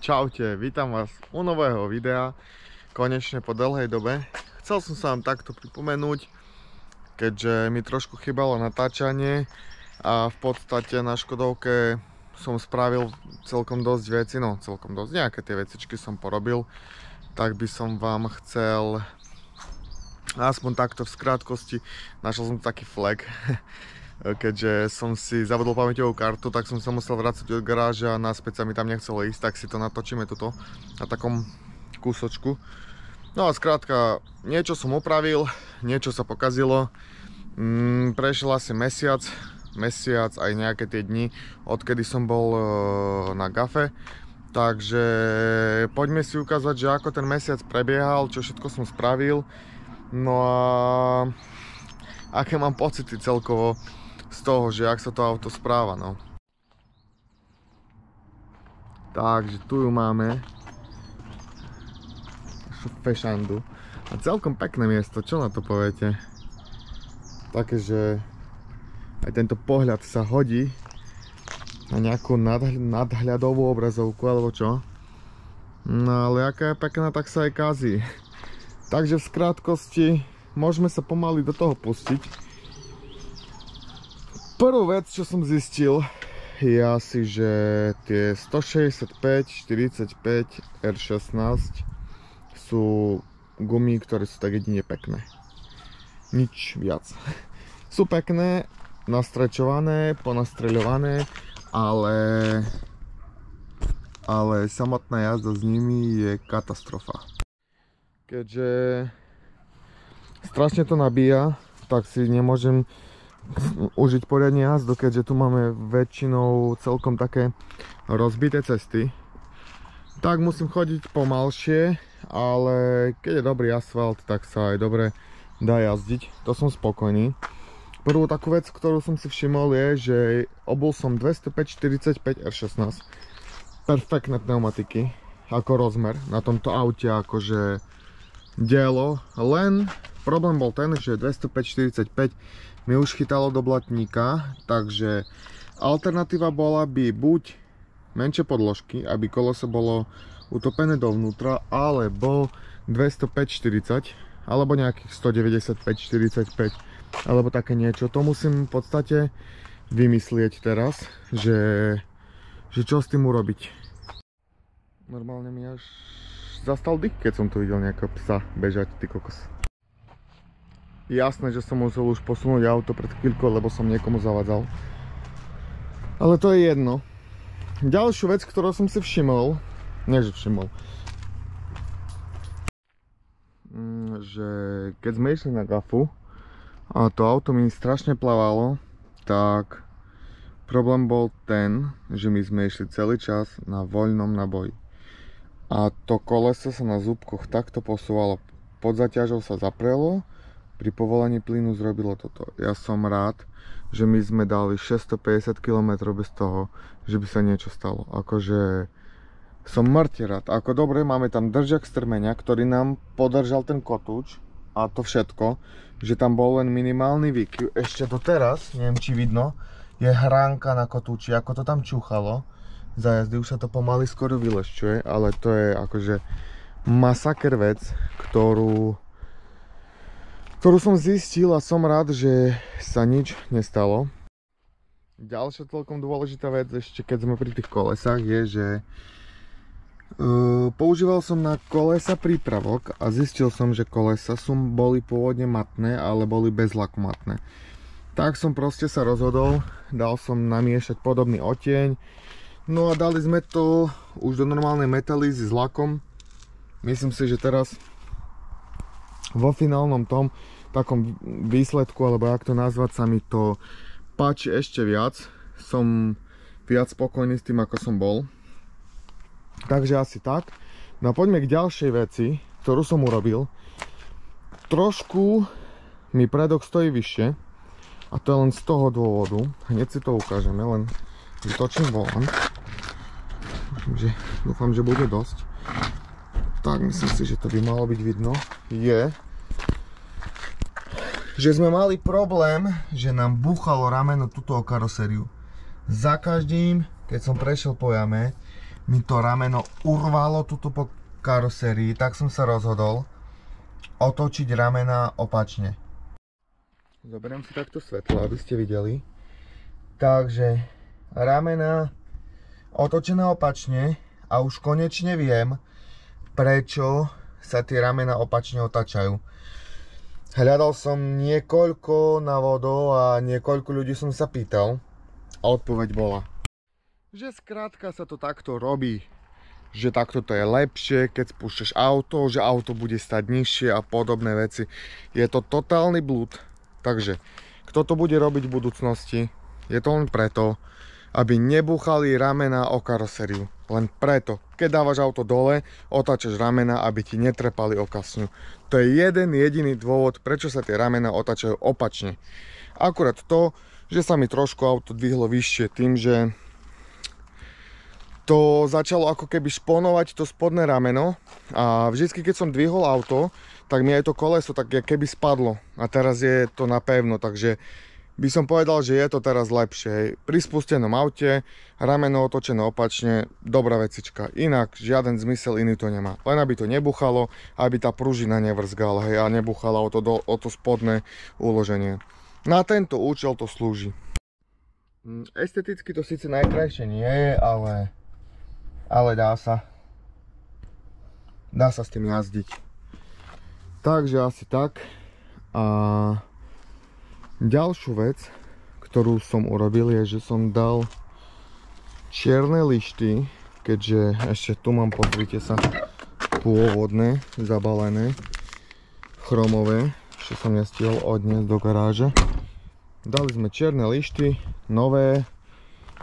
Čaute, vítam vás u nového videa, konečne po dlhej dobe. Chcel som sa vám takto pripomenúť, keďže mi trošku chýbalo natáčanie a v podstate na Škodovke som spravil celkom dosť veci, no celkom dosť, nejaké tie vecičky som porobil, tak by som vám chcel aspoň takto v skrátkosti, našiel som taký flag. Keďže som si zabudol pamäťovú kartu, tak som sa musel vrácať od garáže a naspäť sa mi tam nechcelo ísť, tak si to natočíme tuto na takom kúsočku. No a skrátka, niečo som opravil, niečo sa pokazilo. Prešiel asi mesiac aj nejaké tie dni, odkedy som bol na gafe. Takže poďme si ukázať, že ako ten mesiac prebiehal, čo všetko som spravil. No a aké mám pocity celkovo z toho, že jak sa to auto správa, no. Takže tu ju máme. Fešandu. A celkom pekné miesto, čo na to poviete? Také, že aj tento pohľad sa hodí na nejakú nadhľadovú obrazovku, alebo čo? No ale aká je pekná, tak sa aj kazí. Takže v skrátkosti môžeme sa pomaly do toho pustiť. Prvú vec, čo som zistil, je asi, že tie 165-45 R16 sú gumy, ktoré sú tak jedine pekné. Nič viac. Sú pekné, nastrečované, ponastreľované, ale samotná jazda s nimi je katastrofa. Keďže strašne to nabíja, tak si nemôžem užiť poriadne jazdu, keďže tu máme väčšinou celkom také rozbité cesty. Tak musím chodiť pomalšie, ale keď je dobrý asfalt, tak sa aj dobre dá jazdiť. To som spokojný. Prvú takú vec, ktorú som si všimol, je, že obul som 205-45 R16. Perfektné pneumatiky, ako rozmer na tomto aute, akože dielo. Len problém bol ten, že 205-45 mi už chytalo do blatníka, takže alternatíva bola by buď menšie podložky, aby koleso bolo utopené dovnútra, alebo 205-40, alebo nejakých 195-45, alebo také niečo. To musím v podstate vymyslieť teraz, že čo s tým urobiť. Normálne mi až zastal dých, keď som tu videl nejakého psa bežať, ty kokos. Jasné, že som musel už posunúť auto pred chvíľkou, lebo som niekomu zavadzal. Ale to je jedno. Ďalšiu vec, ktorú som si všimol, že keď sme išli na gafu a to auto mi strašne plavalo, tak problém bol ten, že my sme išli celý čas na voľnom naboji. A to koleso sa na zúbkoch takto posúvalo, pod zaťažou sa zaprelo, pri povolaní plynu zrobilo toto. Ja som rád, že my sme dali 650 km bez toho, že by sa niečo stalo. Akože som mŕte rád. Ako dobre, máme tam držak strmenia, ktorý nám podržal ten kotúč a to všetko, že tam bol len minimálny výkyv. Ešte doteraz, neviem či vidno, je hránka na kotúči, ako to tam čúchalo. Za jazdy už sa to pomaly skoro vylešťuje, ale to je akože masaker vec, ktorú som zistil a som rád, že sa nič nestalo. Ďalšia celkom dôležitá vec, ešte keď sme pri tých kolesách, je, že používal som na kolesa prípravok a zistil som, že kolesa boli pôvodne matné, ale boli bez laku matné. Tak som proste sa rozhodol, dal som namiešať podobný odtieň, no a dali sme to už do normálnej metalízy s lakom. Myslím si, že teraz vo finálnom tom takom výsledku, alebo jak to nazvať, sa mi to páči ešte viac. Som viac spokojný s tým, ako som bol. Takže asi tak. No a poďme k ďalšej veci, ktorú som urobil. Trošku mi predok stojí vyššie. A to je len z toho dôvodu. Hneď si to ukážeme, len vytočím volant. Dúfam, že bude dosť. Tak, myslím si, že to by malo byť vidno. Že sme mali problém, že nám búchalo rameno tuto o karosériu. Za každým, keď som prešiel po jame, mi to rameno urvalo tuto po karosérii, tak som sa rozhodol otočiť ramena opačne. Zoberiem si takto svetlo, aby ste videli. Takže ramena otočené opačne a už konečne viem, prečo sa tie ramena opačne otáčajú. Hľadal som niekoľko návodov a niekoľko ľudí som sa pýtal a odpoveď bola, že skrátka sa to takto robí, že takto to je lepšie, keď spúšťaš auto, že auto bude stať nižšie a podobné veci. Je to totálny blúd. Takže, kto to bude robiť v budúcnosti, je to len preto, aby nebúchali ramena o karosériu. Len preto, keď dávaš auto dole, otáčaš ramena, aby ti netrepali o kasňu. To je jeden jediný dôvod, prečo sa tie ramena otáčajú opačne. Akurát to, že sa mi trošku auto dvihlo vyššie tým, že to začalo ako keby šponovať to spodné rameno a vždycky keď som dvihol auto, tak mi aj to koleso tak keby spadlo a teraz je to napevno, takže by som povedal, že je to teraz lepšie. Pri spustenom aute, rameno otočené opačne, dobrá vecička. Inak žiaden zmysel iný to nemá. Len aby to nebuchalo, aby tá pružina nevrzgala, hej, a nebuchala o to spodné uloženie. Na tento účel to slúži. Esteticky to síce najkrajšie nie je, ale dá sa. Dá sa s tým jazdiť. Takže asi tak. A ďalšiu vec, ktorú som urobil, je, že som dal čierne lišty, keďže ešte tu mám, pozrite sa, pôvodné, zabalené, chromové, ešte som nestihol odniesť do garáže. Dali sme čierne lišty, nové,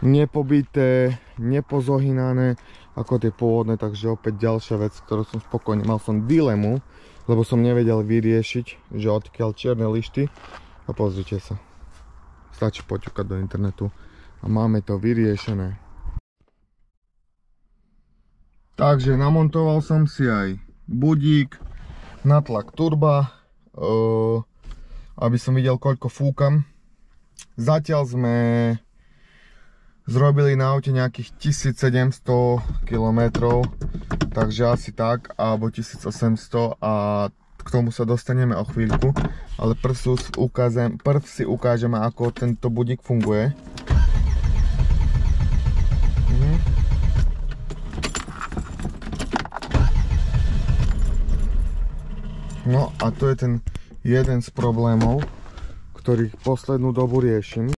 nepobité, nepozohinané ako tie pôvodné, takže opäť ďalšia vec, ktorú som spokojne, mal som dilemu, lebo som nevedel vyriešiť, že odkiaľ čierne lišty. A pozrite sa, stačí poťukať do internetu a máme to vyriešené. Takže namontoval som si aj budík, natlak turba, aby som videl, koľko fúkam. Zatiaľ sme zrobili na aute nejakých 1700 km, takže asi tak, alebo 1800 a k tomu sa dostaneme o chvíľku, ale prv si ukážeme, ako tento budík funguje. No a to je ten jeden z problémov, ktorý poslednú dobu riešim.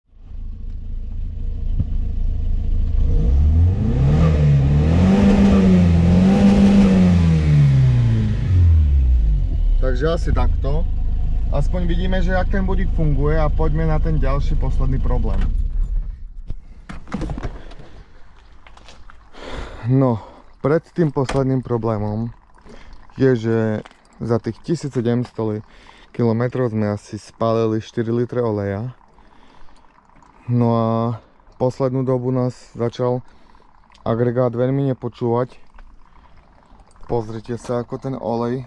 Takže asi takto. Aspoň vidíme, že jak ten budík funguje a poďme na ten ďalší posledný problém. No, pred tým posledným problémom je, že za tých 1700 km sme asi spálili 4 litre oleja. No a poslednú dobu nás začal agregát veľmi nepočúvať. Pozrite sa, ako ten olej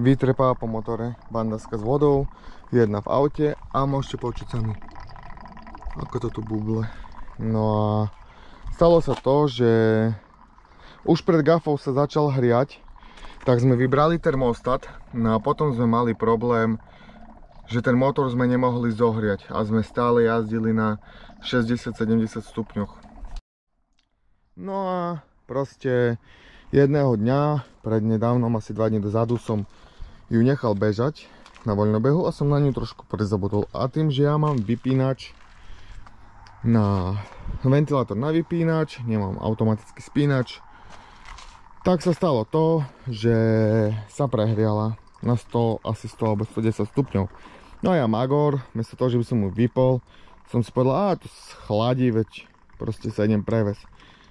vytrepá po motore, bandaska s vodou, jedna v aute a môžete počuť sami, ako to tu buble. No a stalo sa to, že už pred gafou sa začal hriať, tak sme vybrali termostat, no a potom sme mali problém, že ten motor sme nemohli zohriať a sme stále jazdili na 60-70 stupňoch. No a proste jedného dňa, prednedávnom, asi 2 dní dozadu, som ju nechal bežať na voľnobehu a som na ňu trošku prezabudol. A tým, že ja mám vypínač na ventilátor na vypínač, nemám automatický spínač, tak sa stalo to, že sa prehriala na 100, asi 100 alebo 110 stupňov. No a ja magor, miesto toho, že by som ju vypol, som si povedal, to schladí, veď proste sa idem prevesť.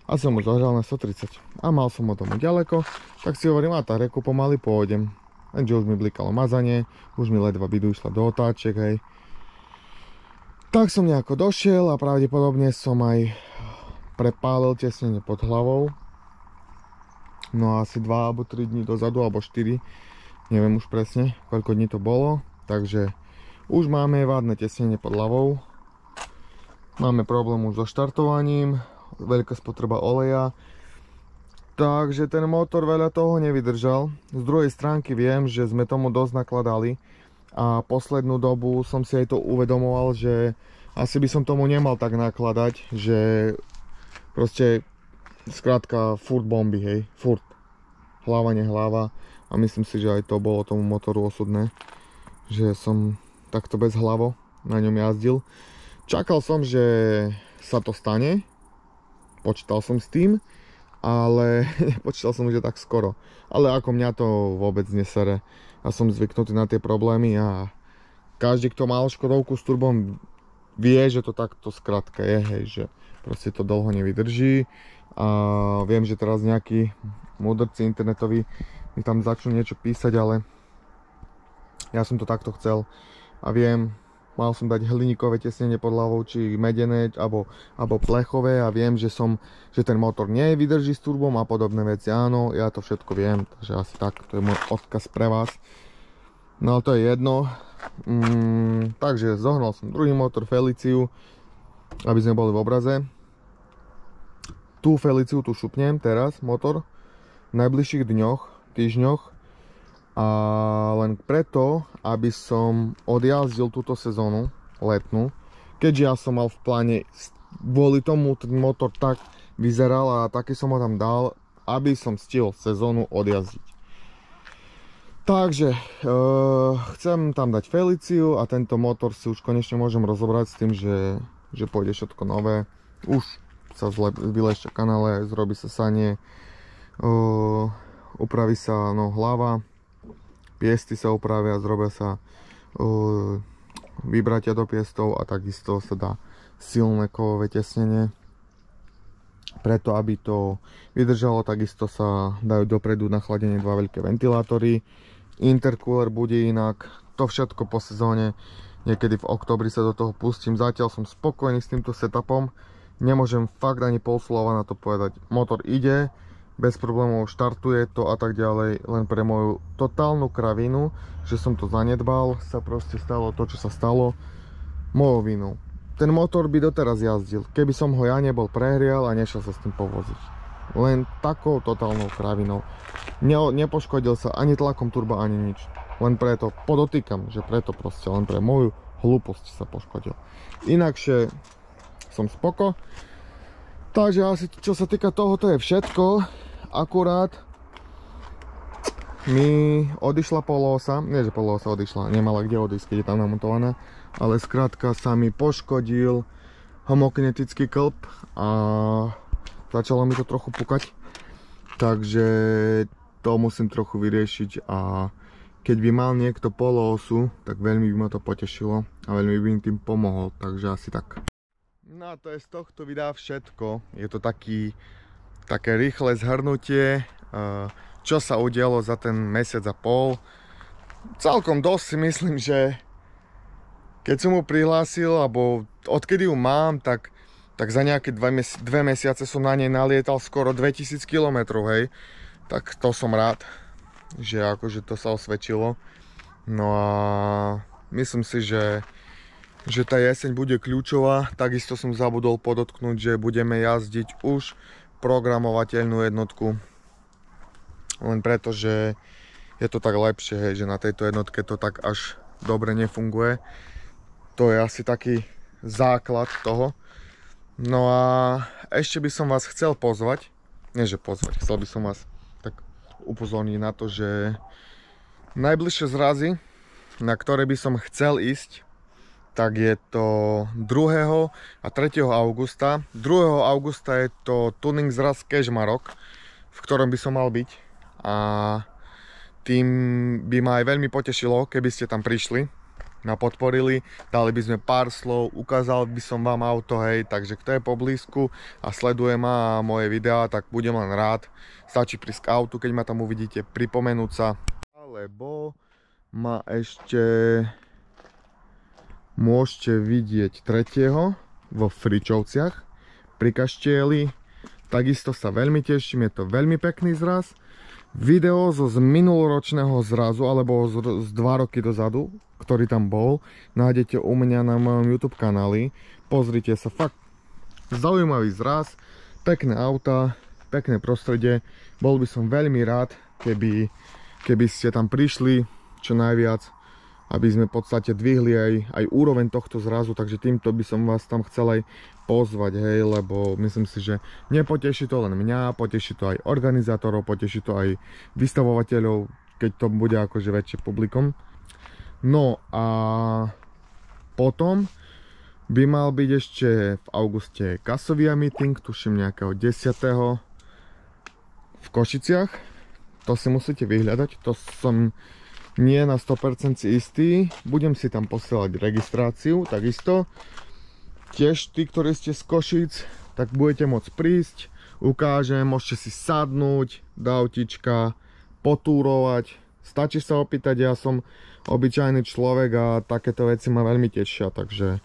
A som už zohral na 130 a mal som od tomu ďaleko, tak si hovorím, a tá reku pomaly pôjdem. Lenže už mi blikalo mazanie, už mi ledva bidu išla do otáček, hej. Tak som nejako došiel a pravdepodobne som aj prepálil tesnenie pod hlavou. No asi 2 alebo 3 dní dozadu, alebo 4, neviem už presne, koľko dní to bolo. Takže už máme vádne tesnenie pod hlavou. Máme problém už so štartovaním, veľká spotreba oleja. Takže ten motor veľa toho nevydržal. Z druhej stránky viem, že sme tomu dosť nakladali a poslednú dobu som si aj to uvedomoval, že asi by som tomu nemal tak nakladať, že proste skrátka furt bomby, hej, furt hlava nehlava a myslím si, že aj to bolo tomu motoru osudné, že som takto bez hlavo na ňom jazdil. Čakal som, že sa to stane, počítal som s tým, ale nepočítal som, že tak skoro. Ale ako mňa to vôbec nesere. Ja som zvyknutý na tie problémy a každý, kto mal Škodovku s turbom, vie, že to takto skrátka je, hej, že proste to dlho nevydrží. A viem, že teraz nejakí múdrci internetoví mi tam začnú niečo písať, ale ja som to takto chcel a viem, mal som dať hliníkové tesnenie pod hlavou, či medené, alebo plechové a viem, že ten motor nevydrží s turbom a podobné veci. Áno, ja to všetko viem, takže asi tak, to je môj odkaz pre vás. No ale to je jedno. Takže zohnal som druhý motor, Feliciu, aby sme boli v obraze. Tú Feliciu tu šupnem teraz, motor, v najbližších dňoch, týždňoch. A len preto, aby som odjazdil túto sezónu letnú, keďže ja som mal v pláne, kvôli tomu ten motor tak vyzeral a taký som ho tam dal, aby som stihol sezónu odjazdiť. Takže chcem tam dať Feliciu a tento motor si už konečne môžem rozobrať s tým, že pôjde všetko nové. Už sa vylešťa kanále, zrobí sa sanie, upraví sa hlava, piesty sa upravia, zrobia sa vybratia do piestov a takisto sa dá silné kovové tesnenie. Preto, aby to vydržalo, takisto sa dajú dopredu na chladenie dva veľké ventilátory. Intercooler bude inak. To všetko po sezóne. Niekedy v októbri sa do toho pustím. Zatiaľ som spokojný s týmto setupom. Nemôžem fakt ani pol slova na to povedať. Motor ide, bez problémov štartuje to a tak ďalej, len pre moju totálnu kravinu, že som to zanedbal, sa proste stalo to, čo sa stalo, mojou vinou. Ten motor by doteraz jazdil, keby som ho ja nebol prehrial a nešiel sa s tým povoziť. Len takou totálnou kravinou. Nepoškodil sa ani tlakom turba, ani nič. Len preto, podotýkam, že preto proste, len pre moju hlúposť sa poškodil. Inakšie som spoko. Takže asi čo sa týka toho, to je všetko. Akurát mi odišla poloosa, nie že poloosa odišla, nemala kde odísť, keď je tam namontovaná, ale skrátka sa mi poškodil homokinetický klb a začalo mi to trochu pukať, takže to musím trochu vyriešiť a keď by mal niekto poloosu, tak veľmi by ma to potešilo a veľmi by im tým pomohol, takže asi tak. No a to je z tohto videa všetko, je to také rýchle zhrnutie, čo sa udialo za ten mesiac a pol. Celkom dosť si myslím, že keď som mu prihlásil, alebo odkedy ju mám, tak za nejaké 2 mesiace som na nej nalietal skoro 2000 km, hej. Tak to som rád, že akože to sa osvedčilo. No a myslím si, že tá jeseň bude kľúčová. Takisto som zabudol podotknúť, že budeme jazdiť už programovateľnú jednotku. Len preto, že je to tak lepšie, hej, že na tejto jednotke to tak až dobre nefunguje. To je asi taký základ toho. No a ešte by som vás chcel pozvať, chcel by som vás tak upozorniť na to, že najbližšie zrazy, na ktoré by som chcel ísť, tak je to 2. a 3. augusta. 2. augusta je to tuning zraz Kežmarok, v ktorom by som mal byť. A tým by ma aj veľmi potešilo, keby ste tam prišli, ma podporili, dali by sme pár slov, ukázal by som vám auto, hej, takže kto je poblízku a sleduje ma a moje videá, tak budem len rád. Stačí prísť k autu, keď ma tam uvidíte, pripomenúť sa. Alebo ma ešte môžete vidieť 3. vo Fričovciach pri Kaštieli. Takisto sa veľmi teším, je to veľmi pekný zraz. Video z minuloročného zrazu, alebo z 2 roky dozadu, ktorý tam bol, nájdete u mňa na mojom YouTube kanáli. Pozrite sa, fakt zaujímavý zraz. Pekné auta, pekné prostredie. Bol by som veľmi rád, keby ste tam prišli čo najviac, aby sme v podstate dvihli aj úroveň tohto zrazu, takže týmto by som vás tam chcel aj pozvať, hej, lebo myslím si, že nepoteší to len mňa, poteší to aj organizátorov, poteší to aj vystavovateľov, keď to bude akože väčšie publikum. No a potom by mal byť ešte v auguste Kasovia meeting, tuším nejakého 10. v Košiciach. To si musíte vyhľadať, to som nie na 100% si istý. Budem si tam posielať registráciu, takisto. Tiež tí, ktorí ste z Košic, tak budete môcť prísť, ukážem, môžete si sadnúť do autíčka, potúrovať. Stačí sa opýtať, ja som obyčajný človek a takéto veci ma veľmi tešia, takže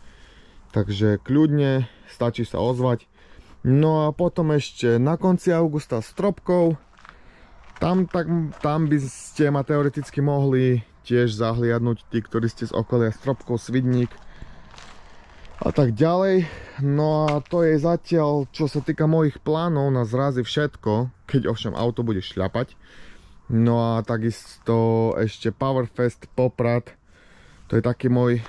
kľudne, stačí sa ozvať. No a potom ešte na konci augusta Stropkov. Tam by ste ma teoreticky mohli tiež zahliadnúť, tí, ktorí ste z okolia Stropkov, Svidník a tak ďalej. No a to je zatiaľ, čo sa týka mojich plánov na zrazy všetko, keď ovšem auto bude šľapať. No a takisto ešte Powerfest Poprad, to je taký môj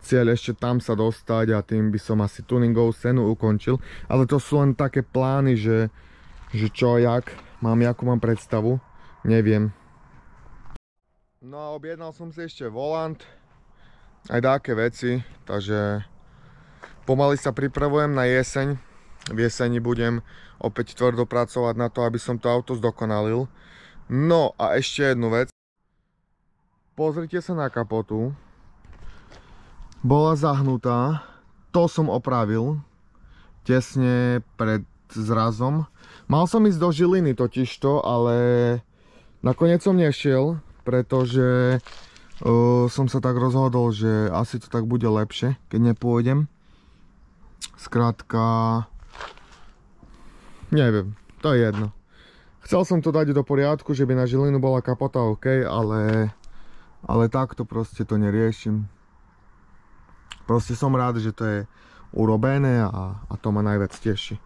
cieľ, ešte tam sa dostať a tým by som asi tuningovú scénu ukončil. Ale to sú len také plány, že čo, jak, jakú mám predstavu, neviem. No a objednal som si ešte volant, aj také veci, takže pomaly sa pripravujem na jeseň. V jeseni budem opäť tvrdo pracovať na to, aby som to auto zdokonalil. No a ešte jednu vec. Pozrite sa na kapotu. Bola zahnutá, to som opravil tesne pred zrazom. Mal som ísť do Žiliny totižto, ale nakoniec som nešiel, pretože som sa tak rozhodol, že asi to tak bude lepšie, keď nepôjdem. Skrátka, neviem, to je jedno. Chcel som to dať do poriadku, že by na Žilinu bola kapota OK, ale takto proste to neriešim. Proste som rád, že to je urobené a to ma najviac teší.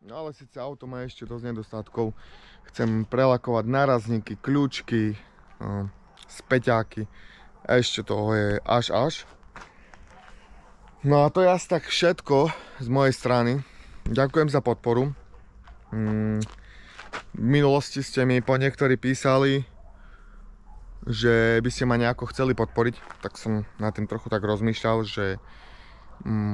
No ale síce auto má ešte dosť nedostatkov. Chcem prelakovať nárazníky, kľúčky, späťáky. Ešte toho je až. No a to je asi tak všetko z mojej strany. Ďakujem za podporu. V minulosti ste mi po niektorí písali, že by ste ma nejako chceli podporiť, tak som na tým trochu tak rozmýšľal, že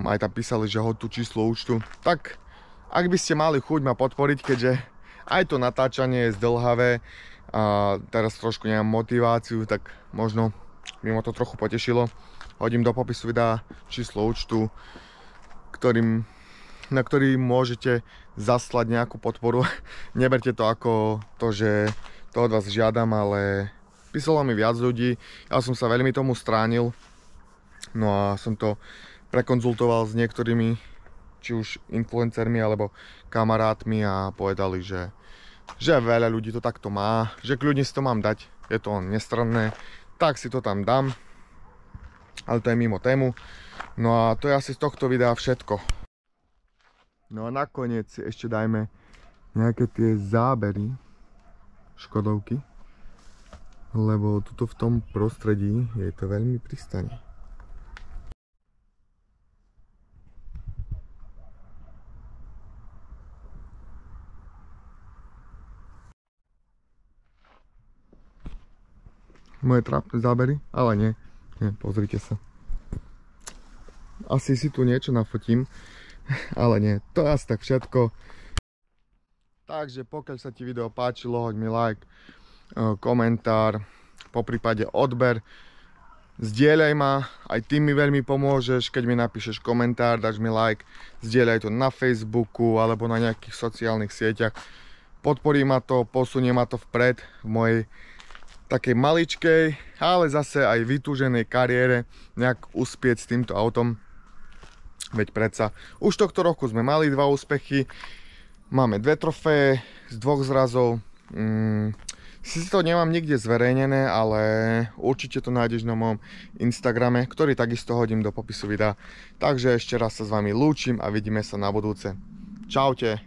aj tam písali, že hoď tú číslo účtu. Tak, ak by ste mali chuť ma podporiť, keďže aj to natáčanie je zdĺhavé a teraz trošku nemám motiváciu, tak možno by ma to trochu potešilo. Hodím do popisu videa číslo účtu, na ktorý môžete zaslať nejakú podporu. Neberte to ako to, že to od vás žiadam, ale písalo mi viac ľudí, ja som sa veľmi tomu stránil, no a som to prekonzultoval s niektorými, či už influencermi alebo kamarátmi a povedali, že veľa ľudí to takto má, že kľudne si to mám dať, je to nestranné, tak si to tam dám, ale to je mimo tému. No a to je asi z tohto videa všetko. No a nakoniec si ešte dajme nejaké tie zábery Škodovky, lebo tuto v tom prostredí je to veľmi pristane. Moje trápne zábery, ale nie, pozrite sa. Asi si tu niečo nafotím, ale nie, to je asi tak všetko. Takže pokiaľ sa ti video páčilo, hoď mi like, komentár, poprípade odber, zdieľaj ma, aj ty mi veľmi pomôžeš, keď mi napíšeš komentár, dáš mi like, zdieľaj to na Facebooku alebo na nejakých sociálnych sieťach. Podporí ma to, posunie ma to vpred v mojej takej maličkej, ale zase aj vytúženej kariére nejak uspieť s týmto autom. Veď predsa už tohto roku sme mali 2 úspechy, máme 2 trofeje z 2 zrazov. Si to nemám nikde zverejnené, ale určite to nájdeš na mojom Instagrame, ktorý takisto hodím do popisu videa. Takže ešte raz sa s vami lúčim a vidíme sa na budúce. Čaute.